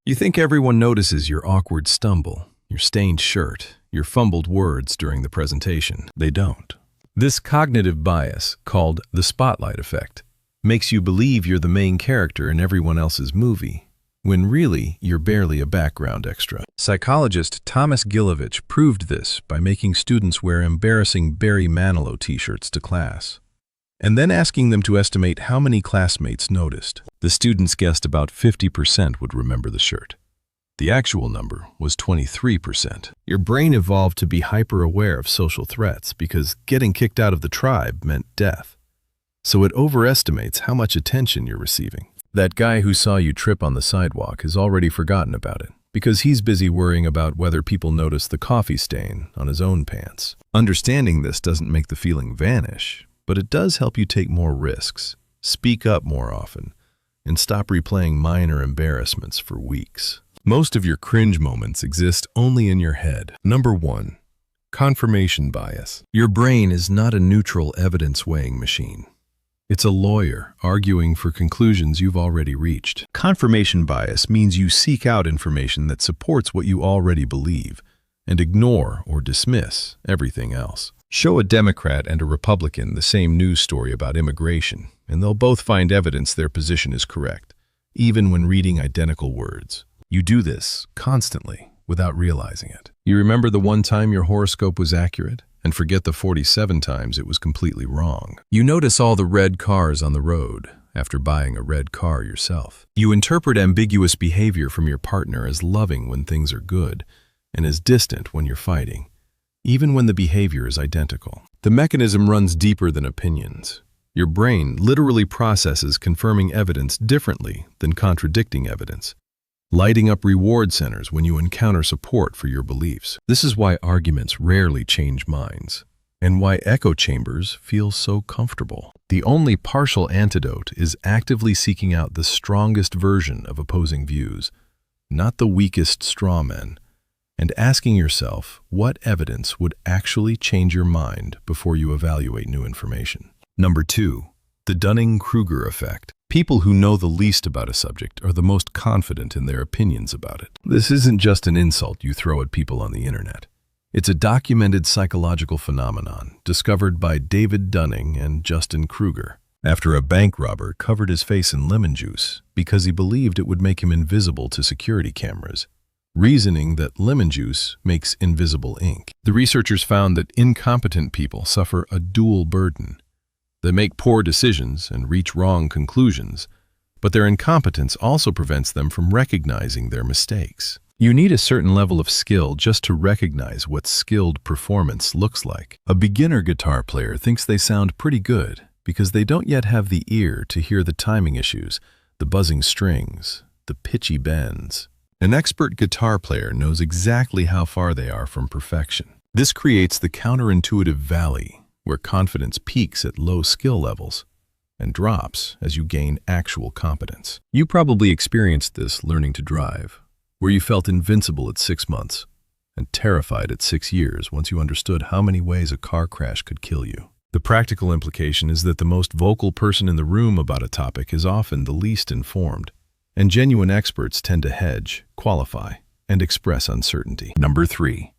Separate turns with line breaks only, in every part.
You think everyone notices your awkward stumble, your stained shirt, your fumbled words during the presentation. They don't. This cognitive bias, called the spotlight effect, makes you believe you're the main character in everyone else's movie, when really you're barely a background extra. Psychologist Thomas Gilovich proved this by making students wear embarrassing Barry Manilow t-shirts to class, and then asking them to estimate how many classmates noticed. The students guessed about 50% would remember the shirt. The actual number was 23%. Your brain evolved to be hyper-aware of social threats because getting kicked out of the tribe meant death. So it overestimates how much attention you're receiving. That guy who saw you trip on the sidewalk has already forgotten about it because he's busy worrying about whether people notice the coffee stain on his own pants. Understanding this doesn't make the feeling vanish, but it does help you take more risks, speak up more often, and stop replaying minor embarrassments for weeks. Most of your cringe moments exist only in your head. Number 1. Confirmation bias. Your brain is not a neutral evidence-weighing machine. It's a lawyer arguing for conclusions you've already reached. Confirmation bias means you seek out information that supports what you already believe and ignore or dismiss everything else. Show a Democrat and a Republican the same news story about immigration, and they'll both find evidence their position is correct, even when reading identical words. You do this constantly without realizing it. You remember the one time your horoscope was accurate and forget the 47 times it was completely wrong. You notice all the red cars on the road after buying a red car yourself. You interpret ambiguous behavior from your partner as loving when things are good and as distant when you're fighting, even when the behavior is identical. The mechanism runs deeper than opinions. Your brain literally processes confirming evidence differently than contradicting evidence, lighting up reward centers when you encounter support for your beliefs. This is why arguments rarely change minds, and why echo chambers feel so comfortable. The only partial antidote is actively seeking out the strongest version of opposing views, not the weakest straw men, and asking yourself what evidence would actually change your mind before you evaluate new information. Number 2. The Dunning-Kruger effect. People who know the least about a subject are the most confident in their opinions about it. This isn't just an insult you throw at people on the internet. It's a documented psychological phenomenon discovered by David Dunning and Justin Kruger after a bank robber covered his face in lemon juice because he believed it would make him invisible to security cameras, reasoning that lemon juice makes invisible ink. The researchers found that incompetent people suffer a dual burden. They make poor decisions and reach wrong conclusions, but their incompetence also prevents them from recognizing their mistakes. You need a certain level of skill just to recognize what skilled performance looks like. A beginner guitar player thinks they sound pretty good because they don't yet have the ear to hear the timing issues, the buzzing strings, the pitchy bends. An expert guitar player knows exactly how far they are from perfection. This creates the counterintuitive valley, where confidence peaks at low skill levels and drops as you gain actual competence. You probably experienced this learning to drive, where you felt invincible at 6 months and terrified at 6 years once you understood how many ways a car crash could kill you. The practical implication is that the most vocal person in the room about a topic is often the least informed, and genuine experts tend to hedge, qualify, and express uncertainty. Number 3.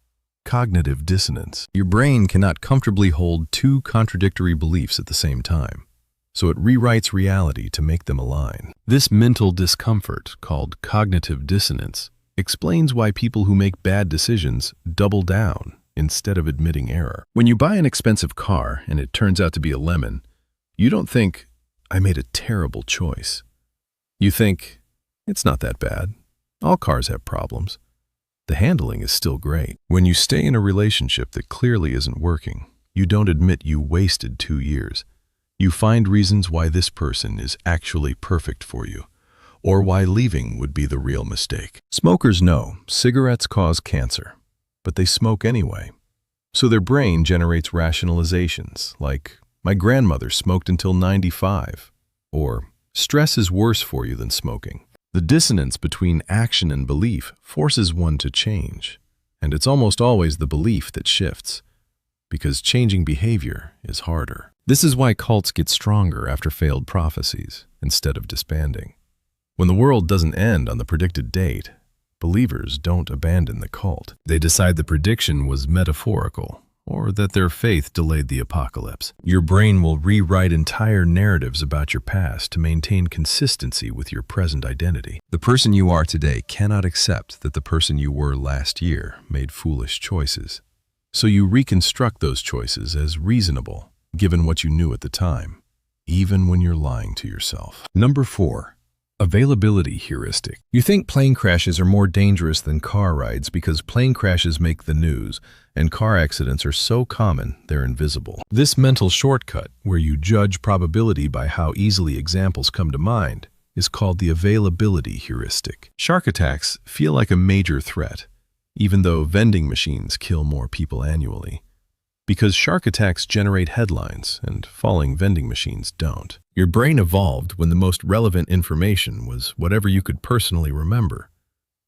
Cognitive dissonance. Your brain cannot comfortably hold two contradictory beliefs at the same time, so it rewrites reality to make them align. This mental discomfort, called cognitive dissonance, explains why people who make bad decisions double down instead of admitting error. When you buy an expensive car and it turns out to be a lemon, you don't think, "I made a terrible choice." You think, "It's not that bad. All cars have problems. The handling is still great." When you stay in a relationship that clearly isn't working, you don't admit you wasted 2 years. You find reasons why this person is actually perfect for you, or why leaving would be the real mistake. Smokers know cigarettes cause cancer, but they smoke anyway. So their brain generates rationalizations like, "My grandmother smoked until 95, or "Stress is worse for you than smoking." The dissonance between action and belief forces one to change, and it's almost always the belief that shifts, because changing behavior is harder. This is why cults get stronger after failed prophecies instead of disbanding. When the world doesn't end on the predicted date, believers don't abandon the cult. They decide the prediction was metaphorical, or that their faith delayed the apocalypse. Your brain will rewrite entire narratives about your past to maintain consistency with your present identity. The person you are today cannot accept that the person you were last year made foolish choices. So you reconstruct those choices as reasonable, given what you knew at the time, even when you're lying to yourself. Number 4. Availability heuristic. You think plane crashes are more dangerous than car rides because plane crashes make the news, and car accidents are so common they're invisible. This mental shortcut, where you judge probability by how easily examples come to mind, is called the availability heuristic. Shark attacks feel like a major threat, even though vending machines kill more people annually, because shark attacks generate headlines and falling vending machines don't. Your brain evolved when the most relevant information was whatever you could personally remember.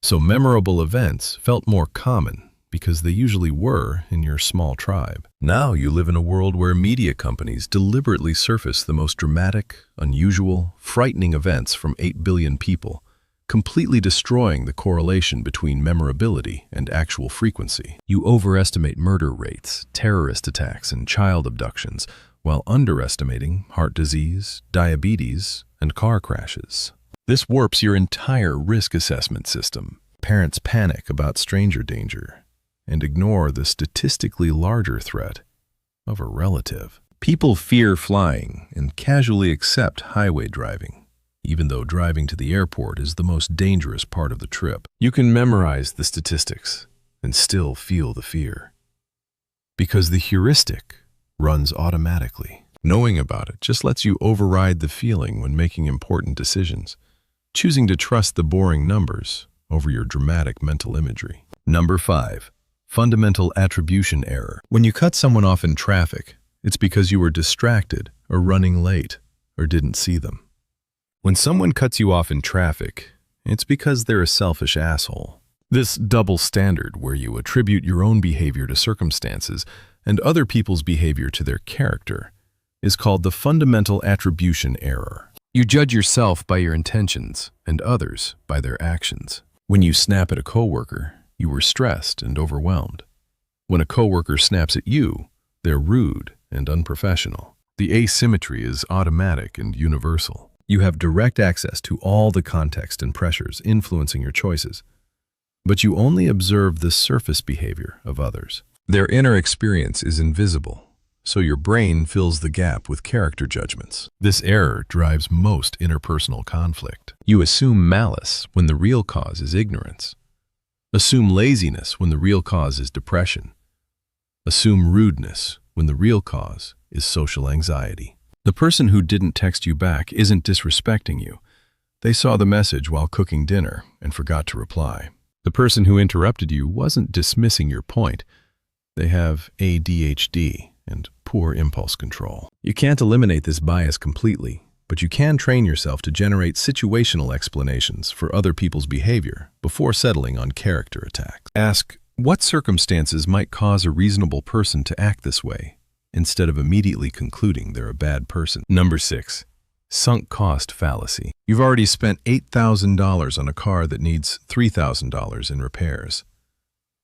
So memorable events felt more common because they usually were in your small tribe. Now you live in a world where media companies deliberately surface the most dramatic, unusual, frightening events from 8 billion people, completely destroying the correlation between memorability and actual frequency. You overestimate murder rates, terrorist attacks, and child abductions, while underestimating heart disease, diabetes, and car crashes. This warps your entire risk assessment system. Parents panic about stranger danger and ignore the statistically larger threat of a relative. People fear flying and casually accept highway driving, even though driving to the airport is the most dangerous part of the trip. You can memorize the statistics and still feel the fear, because the heuristic runs automatically. Knowing about it just lets you override the feeling when making important decisions, choosing to trust the boring numbers over your dramatic mental imagery. Number 5. Fundamental attribution error. When you cut someone off in traffic, it's because you were distracted or running late or didn't see them. When someone cuts you off in traffic, it's because they're a selfish asshole. This double standard, where you attribute your own behavior to circumstances and other people's behavior to their character, is called the fundamental attribution error. You judge yourself by your intentions and others by their actions. When you snap at a coworker, you were stressed and overwhelmed. When a coworker snaps at you, they're rude and unprofessional. The asymmetry is automatic and universal. You have direct access to all the context and pressures influencing your choices, but you only observe the surface behavior of others. Their inner experience is invisible, so your brain fills the gap with character judgments. This error drives most interpersonal conflict. You assume malice when the real cause is ignorance. Assume laziness when the real cause is depression. Assume rudeness when the real cause is social anxiety. The person who didn't text you back isn't disrespecting you. They saw the message while cooking dinner and forgot to reply. The person who interrupted you wasn't dismissing your point. They have ADHD and poor impulse control. You can't eliminate this bias completely, but you can train yourself to generate situational explanations for other people's behavior before settling on character attacks. Ask, what circumstances might cause a reasonable person to act this way, instead of immediately concluding they're a bad person. Number 6. Sunk cost fallacy. You've already spent $8,000 on a car that needs $3,000 in repairs.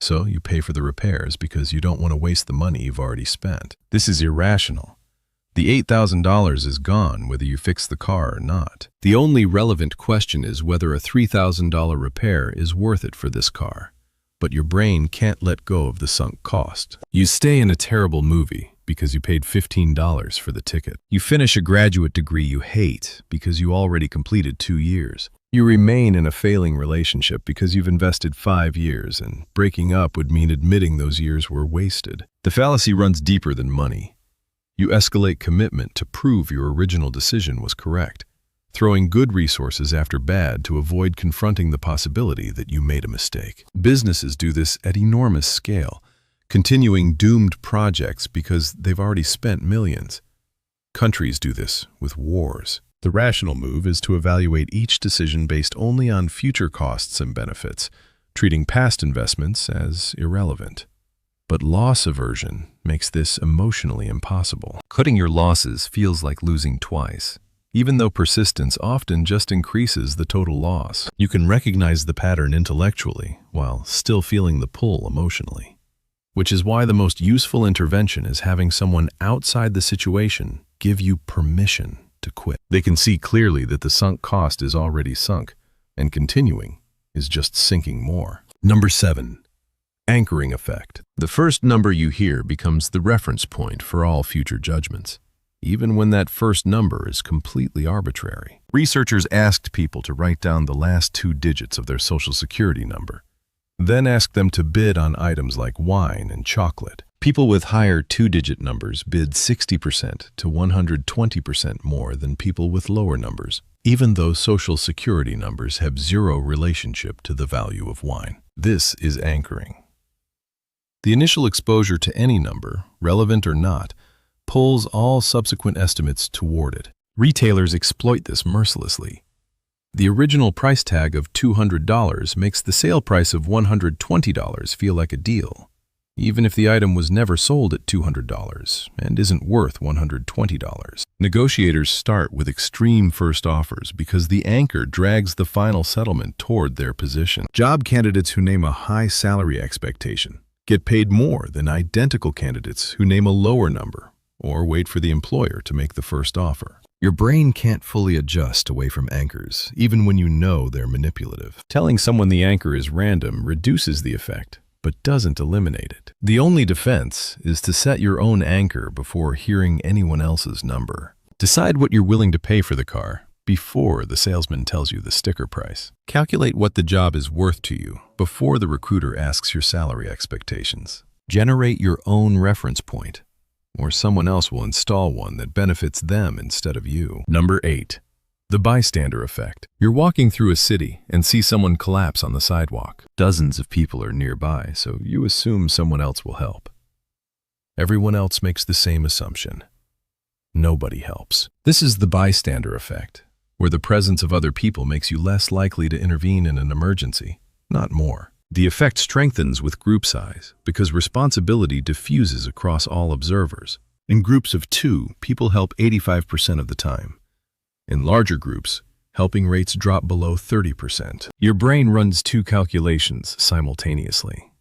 So you pay for the repairs because you don't want to waste the money you've already spent. This is irrational. The $8,000 is gone whether you fix the car or not. The only relevant question is whether a $3,000 repair is worth it for this car. But your brain can't let go of the sunk cost. You stay in a terrible movie because you paid $15 for the ticket. You finish a graduate degree you hate because you already completed 2 years. You remain in a failing relationship because you've invested 5 years, and breaking up would mean admitting those years were wasted. The fallacy runs deeper than money. You escalate commitment to prove your original decision was correct, throwing good resources after bad to avoid confronting the possibility that you made a mistake. Businesses do this at enormous scale, continuing doomed projects because they've already spent millions. Countries do this with wars. The rational move is to evaluate each decision based only on future costs and benefits, treating past investments as irrelevant. But loss aversion makes this emotionally impossible. Cutting your losses feels like losing twice. even though persistence often just increases the total loss. You can recognize the pattern intellectually while still feeling the pull emotionally, which is why the most useful intervention is having someone outside the situation give you permission to quit. They can see clearly that the sunk cost is already sunk, and continuing is just sinking more. Number 7. Anchoring effect. The first number you hear becomes the reference point for all future judgments, even when that first number is completely arbitrary. Researchers asked people to write down the last 2 digits of their Social Security number, then asked them to bid on items like wine and chocolate. People with higher 2-digit numbers bid 60% to 120% more than people with lower numbers, even though Social Security numbers have zero relationship to the value of wine. This is anchoring. The initial exposure to any number, relevant or not, pulls all subsequent estimates toward it. Retailers exploit this mercilessly. The original price tag of $200 makes the sale price of $120 feel like a deal, even if the item was never sold at $200 and isn't worth $120. Negotiators start with extreme first offers because the anchor drags the final settlement toward their position. Job candidates who name a high salary expectation get paid more than identical candidates who name a lower number or wait for the employer to make the first offer. Your brain can't fully adjust away from anchors, even when you know they're manipulative. Telling someone the anchor is random reduces the effect, but doesn't eliminate it. The only defense is to set your own anchor before hearing anyone else's number. Decide what you're willing to pay for the car before the salesman tells you the sticker price. Calculate what the job is worth to you before the recruiter asks your salary expectations. Generate your own reference point, or someone else will install one that benefits them instead of you. Number 8. The bystander effect. You're walking through a city and see someone collapse on the sidewalk. Dozens of people are nearby, so you assume someone else will help. Everyone else makes the same assumption. Nobody helps. This is the bystander effect, where the presence of other people makes you less likely to intervene in an emergency, not more. The effect strengthens with group size because responsibility diffuses across all observers. In groups of 2, people help 85% of the time. In larger groups, helping rates drop below 30%. Your brain runs 2 calculations simultaneously.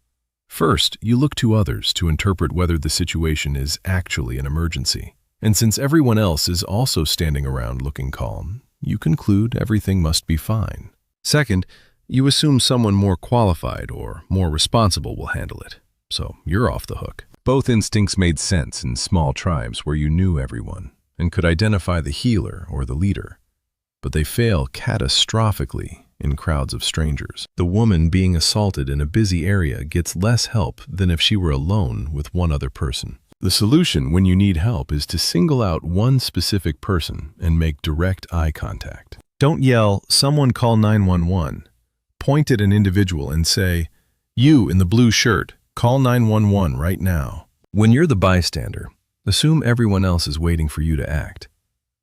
First, you look to others to interpret whether the situation is actually an emergency. And since everyone else is also standing around looking calm, you conclude everything must be fine. Second, you assume someone more qualified or more responsible will handle it, so you're off the hook. Both instincts made sense in small tribes where you knew everyone and could identify the healer or the leader, but they fail catastrophically in crowds of strangers. The woman being assaulted in a busy area gets less help than if she were alone with one other person. The solution when you need help is to single out one specific person and make direct eye contact. Don't yell, "Someone call 911." Point at an individual and say, "You in the blue shirt, call 911 right now." When you're the bystander, assume everyone else is waiting for you to act,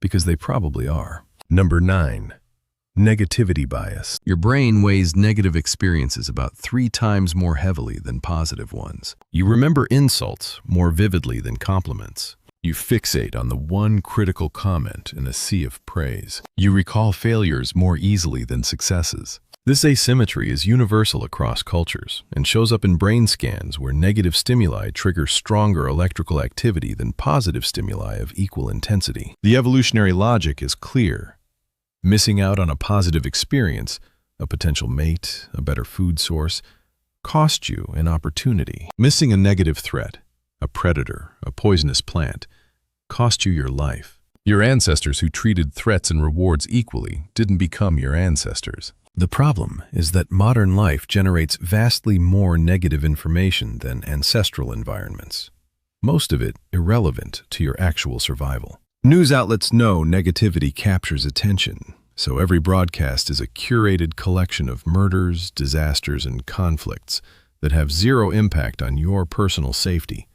because they probably are. Number 9. Negativity bias. Your brain weighs negative experiences about 3 times more heavily than positive ones. You remember insults more vividly than compliments. You fixate on the one critical comment in a sea of praise. You recall failures more easily than successes. This asymmetry is universal across cultures and shows up in brain scans where negative stimuli trigger stronger electrical activity than positive stimuli of equal intensity. The evolutionary logic is clear. Missing out on a positive experience, a potential mate, a better food source, cost you an opportunity. Missing a negative threat, a predator, a poisonous plant, cost you your life. Your ancestors who treated threats and rewards equally didn't become your ancestors. The problem is that modern life generates vastly more negative information than ancestral environments, most of it irrelevant to your actual survival. News outlets know negativity captures attention, so every broadcast is a curated collection of murders, disasters, and conflicts that have zero impact on your personal safety,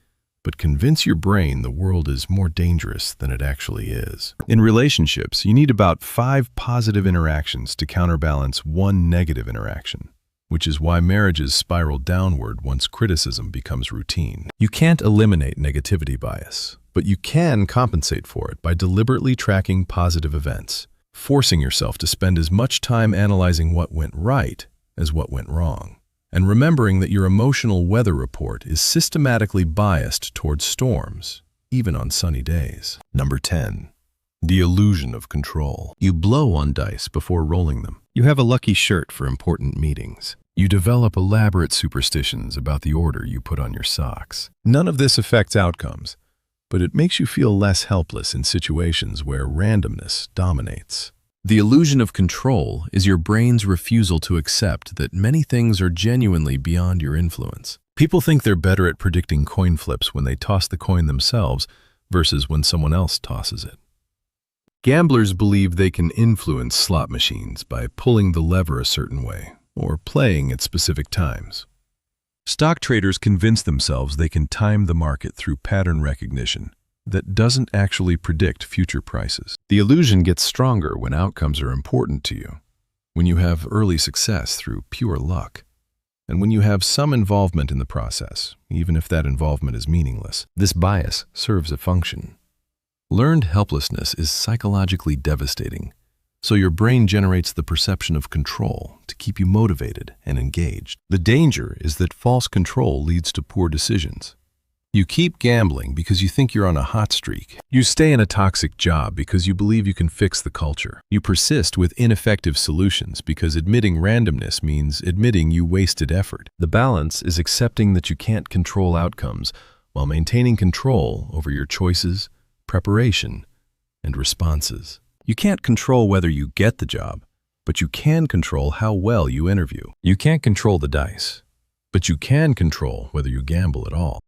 but convince your brain the world is more dangerous than it actually is. In relationships, you need about 5 positive interactions to counterbalance 1 negative interaction, which is why marriages spiral downward once criticism becomes routine. You can't eliminate negativity bias, But you can compensate for it by deliberately tracking positive events, forcing yourself to spend as much time analyzing what went right as what went wrong, and remembering that your emotional weather report is systematically biased towards storms, even on sunny days. Number 10. The illusion of control. You blow on dice before rolling them. You have a lucky shirt for important meetings. You develop elaborate superstitions about the order you put on your socks. None of this affects outcomes, but it makes you feel less helpless in situations where randomness dominates. The illusion of control is your brain's refusal to accept that many things are genuinely beyond your influence. People think they're better at predicting coin flips when they toss the coin themselves versus when someone else tosses it. Gamblers believe they can influence slot machines by pulling the lever a certain way or playing at specific times. Stock traders convince themselves they can time the market through pattern recognition that doesn't actually predict future prices. The illusion gets stronger when outcomes are important to you, when you have early success through pure luck, and when you have some involvement in the process, even if that involvement is meaningless. This bias serves a function. Learned helplessness is psychologically devastating, so your brain generates the perception of control to keep you motivated and engaged. The danger is that false control leads to poor decisions. You keep gambling because you think you're on a hot streak. You stay in a toxic job because you believe you can fix the culture. You persist with ineffective solutions because admitting randomness means admitting you wasted effort. The balance is accepting that you can't control outcomes while maintaining control over your choices, preparation, and responses. You can't control whether you get the job, but you can control how well you interview. You can't control the dice, but you can control whether you gamble at all.